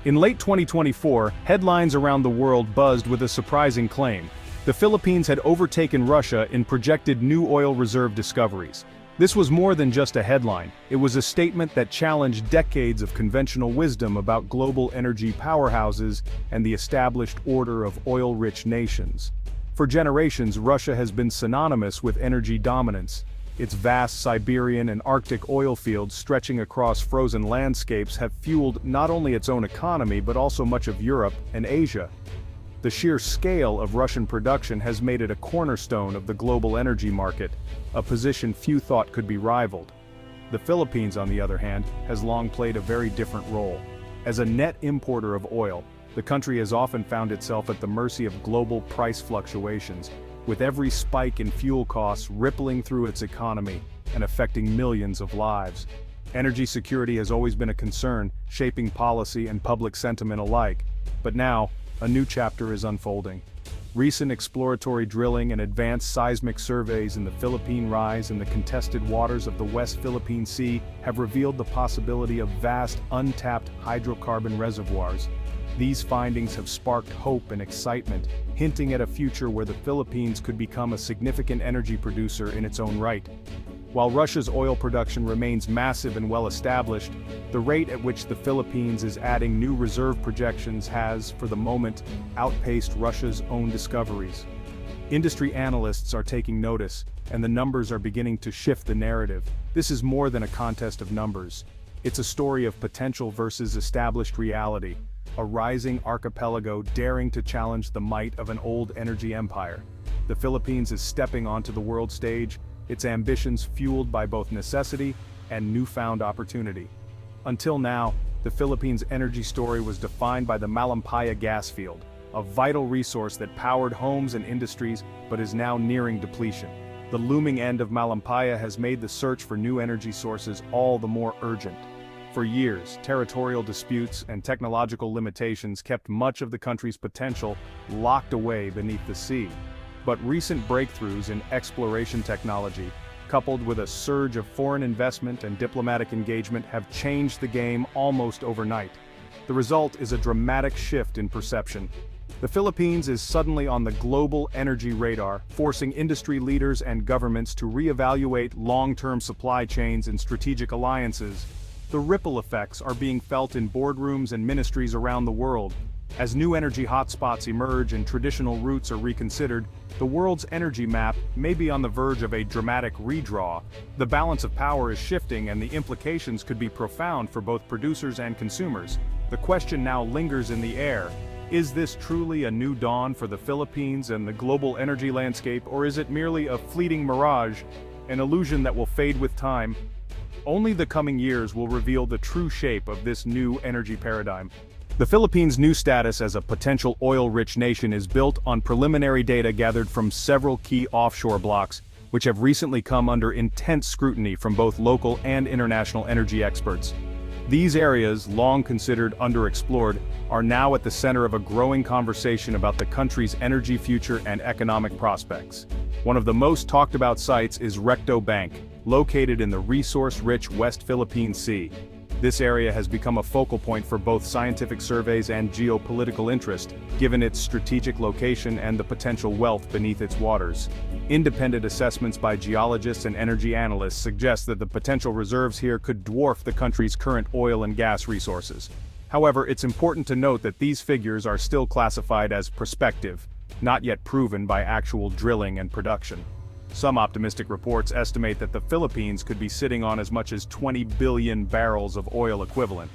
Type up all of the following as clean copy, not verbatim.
In late 2024, headlines around the world buzzed with a surprising claim. The Philippines had overtaken Russia in projected new oil reserve discoveries. This was more than just a headline, it was a statement that challenged decades of conventional wisdom about global energy powerhouses and the established order of oil-rich nations. For generations, Russia has been synonymous with energy dominance. Its vast Siberian and Arctic oil fields stretching across frozen landscapes have fueled not only its own economy but also much of Europe and Asia. The sheer scale of Russian production has made it a cornerstone of the global energy market, a position few thought could be rivaled. The Philippines, on the other hand, has long played a very different role. As a net importer of oil, the country has often found itself at the mercy of global price fluctuations, with every spike in fuel costs rippling through its economy and affecting millions of lives. Energy security has always been a concern, shaping policy and public sentiment alike. But now, a new chapter is unfolding. Recent exploratory drilling and advanced seismic surveys in the Philippine Rise and the contested waters of the West Philippine Sea have revealed the possibility of vast, untapped hydrocarbon reservoirs. These findings have sparked hope and excitement, hinting at a future where the Philippines could become a significant energy producer in its own right. While Russia's oil production remains massive and well-established, the rate at which the Philippines is adding new reserve projections has, for the moment, outpaced Russia's own discoveries. Industry analysts are taking notice, and the numbers are beginning to shift the narrative. This is more than a contest of numbers. It's a story of potential versus established reality. A rising archipelago daring to challenge the might of an old energy empire. The Philippines is stepping onto the world stage, its ambitions fueled by both necessity and newfound opportunity. Until now, the Philippines' energy story was defined by the Malampaya gas field, a vital resource that powered homes and industries but is now nearing depletion. The looming end of Malampaya has made the search for new energy sources all the more urgent. For years, territorial disputes and technological limitations kept much of the country's potential locked away beneath the sea. But recent breakthroughs in exploration technology, coupled with a surge of foreign investment and diplomatic engagement, have changed the game almost overnight. The result is a dramatic shift in perception. The Philippines is suddenly on the global energy radar, forcing industry leaders and governments to reevaluate long-term supply chains and strategic alliances. The ripple effects are being felt in boardrooms and ministries around the world. As new energy hotspots emerge and traditional routes are reconsidered, the world's energy map may be on the verge of a dramatic redraw. The balance of power is shifting and the implications could be profound for both producers and consumers. The question now lingers in the air. Is this truly a new dawn for the Philippines and the global energy landscape, or is it merely a fleeting mirage, an illusion that will fade with time? Only the coming years will reveal the true shape of this new energy paradigm. The Philippines' new status as a potential oil-rich nation is built on preliminary data gathered from several key offshore blocks, which have recently come under intense scrutiny from both local and international energy experts. These areas, long considered underexplored, are now at the center of a growing conversation about the country's energy future and economic prospects. One of the most talked about sites is Recto Bank, located in the resource-rich West Philippine Sea. This area has become a focal point for both scientific surveys and geopolitical interest, given its strategic location and the potential wealth beneath its waters. Independent assessments by geologists and energy analysts suggest that the potential reserves here could dwarf the country's current oil and gas resources. However, it's important to note that these figures are still classified as prospective, not yet proven by actual drilling and production. Some optimistic reports estimate that the Philippines could be sitting on as much as 20 billion barrels of oil equivalent.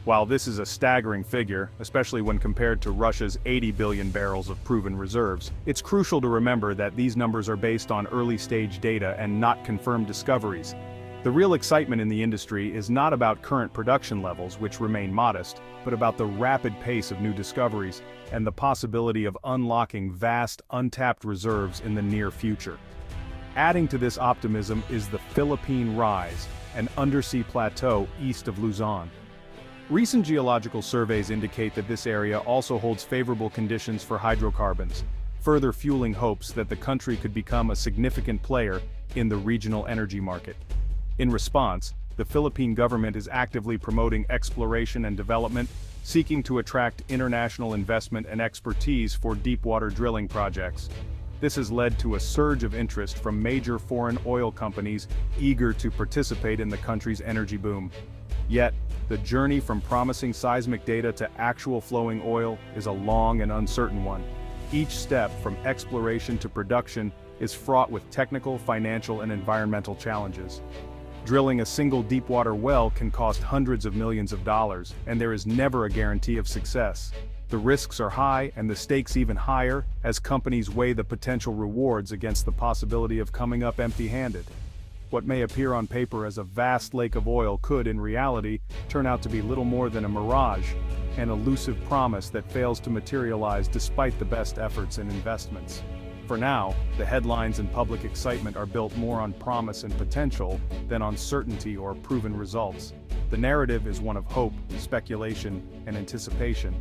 While this is a staggering figure, especially when compared to Russia's 80 billion barrels of proven reserves, it's crucial to remember that these numbers are based on early-stage data and not confirmed discoveries. The real excitement in the industry is not about current production levels, which remain modest, but about the rapid pace of new discoveries and the possibility of unlocking vast, untapped reserves in the near future. Adding to this optimism is the Philippine Rise, an undersea plateau east of Luzon. Recent geological surveys indicate that this area also holds favorable conditions for hydrocarbons, further fueling hopes that the country could become a significant player in the regional energy market. In response, the Philippine government is actively promoting exploration and development, seeking to attract international investment and expertise for deepwater drilling projects. This has led to a surge of interest from major foreign oil companies eager to participate in the country's energy boom. Yet, the journey from promising seismic data to actual flowing oil is a long and uncertain one. Each step, from exploration to production, is fraught with technical, financial, and environmental challenges. Drilling a single deepwater well can cost hundreds of millions of dollars, and there is never a guarantee of success. The risks are high and the stakes even higher as companies weigh the potential rewards against the possibility of coming up empty-handed. What may appear on paper as a vast lake of oil could, in reality, turn out to be little more than a mirage, an elusive promise that fails to materialize despite the best efforts and investments. For now, the headlines and public excitement are built more on promise and potential than on certainty or proven results. The narrative is one of hope, speculation, and anticipation.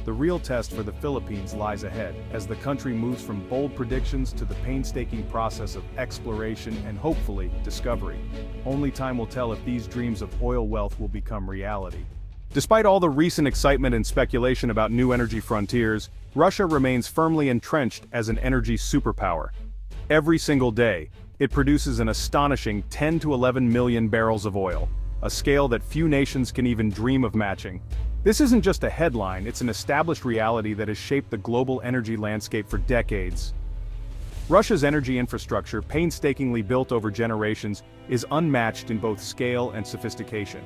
The real test for the Philippines lies ahead, as the country moves from bold predictions to the painstaking process of exploration and hopefully, discovery. Only time will tell if these dreams of oil wealth will become reality. Despite all the recent excitement and speculation about new energy frontiers, Russia remains firmly entrenched as an energy superpower. Every single day, it produces an astonishing 10 to 11 million barrels of oil, a scale that few nations can even dream of matching. This isn't just a headline, it's an established reality that has shaped the global energy landscape for decades. Russia's energy infrastructure, painstakingly built over generations, is unmatched in both scale and sophistication.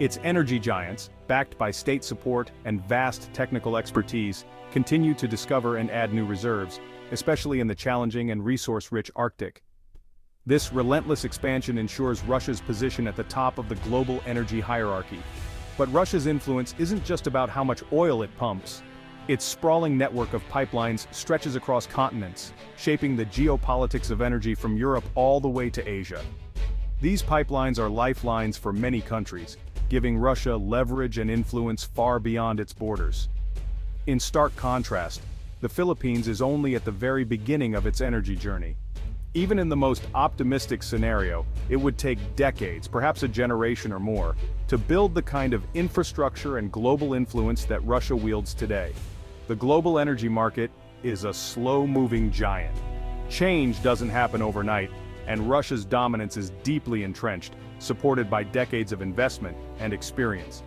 Its energy giants, backed by state support and vast technical expertise, continue to discover and add new reserves, especially in the challenging and resource-rich Arctic. This relentless expansion ensures Russia's position at the top of the global energy hierarchy. But Russia's influence isn't just about how much oil it pumps. Its sprawling network of pipelines stretches across continents, shaping the geopolitics of energy from Europe all the way to Asia. These pipelines are lifelines for many countries, giving Russia leverage and influence far beyond its borders. In stark contrast, the Philippines is only at the very beginning of its energy journey. Even in the most optimistic scenario, it would take decades, perhaps a generation or more, to build the kind of infrastructure and global influence that Russia wields today. The global energy market is a slow-moving giant. Change doesn't happen overnight, and Russia's dominance is deeply entrenched, supported by decades of investment and experience.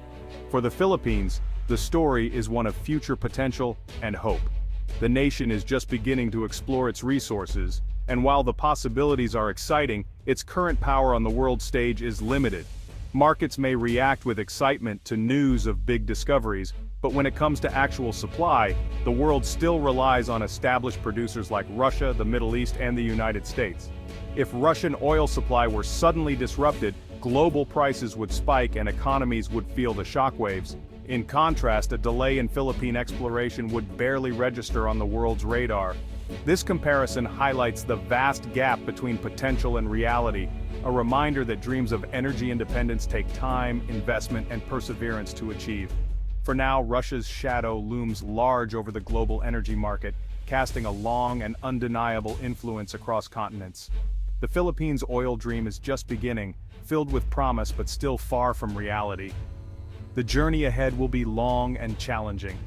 For the Philippines, the story is one of future potential and hope. The nation is just beginning to explore its resources, and while the possibilities are exciting, its current power on the world stage is limited. Markets may react with excitement to news of big discoveries, but when it comes to actual supply, the world still relies on established producers like Russia, the Middle East, and the United States. If Russian oil supply were suddenly disrupted, global prices would spike and economies would feel the shockwaves. In contrast, a delay in Philippine exploration would barely register on the world's radar. This comparison highlights the vast gap between potential and reality, a reminder that dreams of energy independence take time, investment, and perseverance to achieve. For now, Russia's shadow looms large over the global energy market, casting a long and undeniable influence across continents. The Philippines' oil dream is just beginning, filled with promise but still far from reality. The journey ahead will be long and challenging.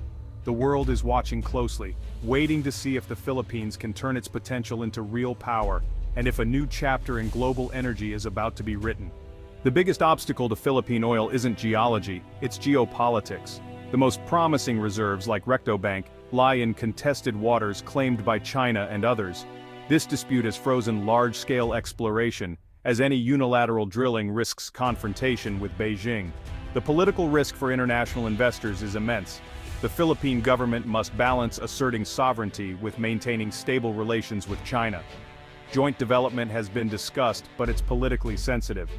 The world is watching closely, waiting to see if the Philippines can turn its potential into real power, and if a new chapter in global energy is about to be written. The biggest obstacle to Philippine oil isn't geology, it's geopolitics. The most promising reserves, like Rectobank, lie in contested waters claimed by China and others. This dispute has frozen large-scale exploration, as any unilateral drilling risks confrontation with Beijing. The political risk for international investors is immense. The Philippine government must balance asserting sovereignty with maintaining stable relations with China. Joint development has been discussed, but it's politically sensitive.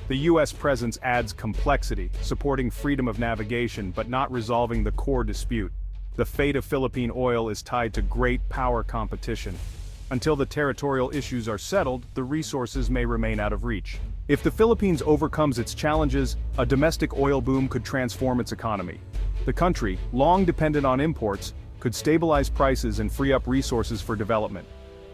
The U.S. presence adds complexity, supporting freedom of navigation but not resolving the core dispute. The fate of Philippine oil is tied to great power competition. Until the territorial issues are settled, the resources may remain out of reach. If the Philippines overcomes its challenges, a domestic oil boom could transform its economy. The country, long dependent on imports, could stabilize prices and free up resources for development.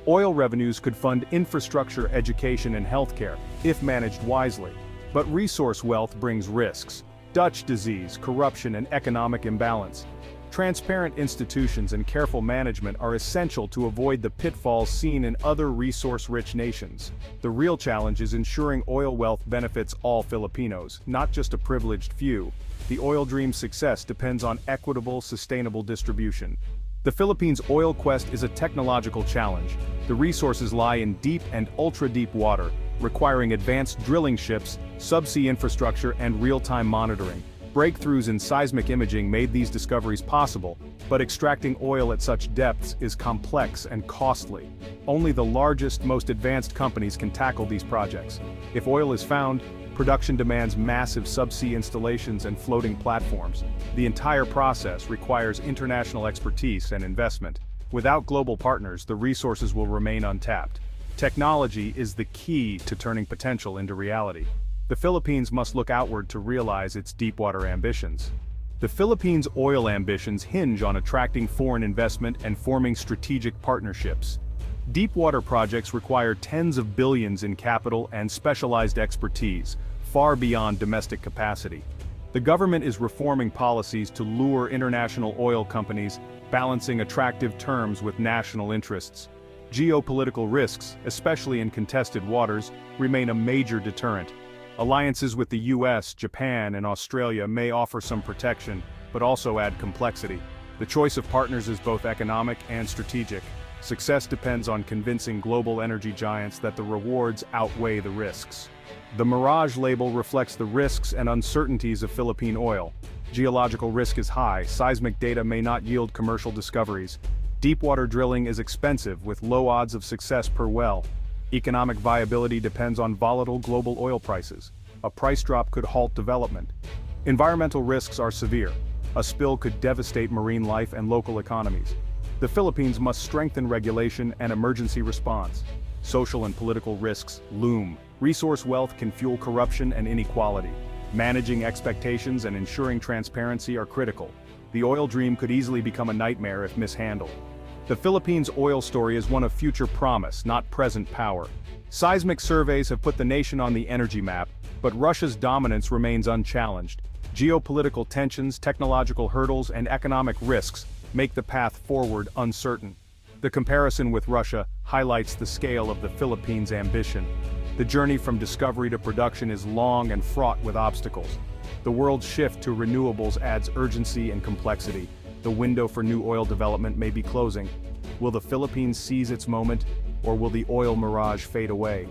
Oil revenues could fund infrastructure, education, and healthcare, if managed wisely. But resource wealth brings risks. Dutch disease, corruption, and economic imbalance. Transparent institutions and careful management are essential to avoid the pitfalls seen in other resource-rich nations. The real challenge is ensuring oil wealth benefits all Filipinos, not just a privileged few. The oil dream's success depends on equitable, sustainable distribution. The Philippines' oil quest is a technological challenge. The resources lie in deep and ultra-deep water, requiring advanced drilling ships, subsea infrastructure, and real-time monitoring. Breakthroughs in seismic imaging made these discoveries possible, but extracting oil at such depths is complex and costly. Only the largest, most advanced companies can tackle these projects. If oil is found, production demands massive subsea installations and floating platforms. The entire process requires international expertise and investment. Without global partners, the resources will remain untapped. Technology is the key to turning potential into reality. The Philippines must look outward to realize its deepwater ambitions. The Philippines' oil ambitions hinge on attracting foreign investment and forming strategic partnerships. Deepwater projects require tens of billions in capital and specialized expertise, far beyond domestic capacity. The government is reforming policies to lure international oil companies, balancing attractive terms with national interests. Geopolitical risks, especially in contested waters, remain a major deterrent. Alliances with the US, Japan, and Australia may offer some protection, but also add complexity. The choice of partners is both economic and strategic. Success depends on convincing global energy giants that the rewards outweigh the risks. The Mirage label reflects the risks and uncertainties of Philippine oil. Geological risk is high, seismic data may not yield commercial discoveries. Deepwater drilling is expensive with low odds of success per well. Economic viability depends on volatile global oil prices. A price drop could halt development. Environmental risks are severe. A spill could devastate marine life and local economies. The Philippines must strengthen regulation and emergency response. Social and political risks loom. Resource wealth can fuel corruption and inequality. Managing expectations and ensuring transparency are critical. The oil dream could easily become a nightmare if mishandled. The Philippines' oil story is one of future promise, not present power. Seismic surveys have put the nation on the energy map, but Russia's dominance remains unchallenged. Geopolitical tensions, technological hurdles, and economic risks make the path forward uncertain. The comparison with Russia highlights the scale of the Philippines' ambition. The journey from discovery to production is long and fraught with obstacles. The world's shift to renewables adds urgency and complexity. The window for new oil development may be closing. Will the Philippines seize its moment, or will the oil mirage fade away?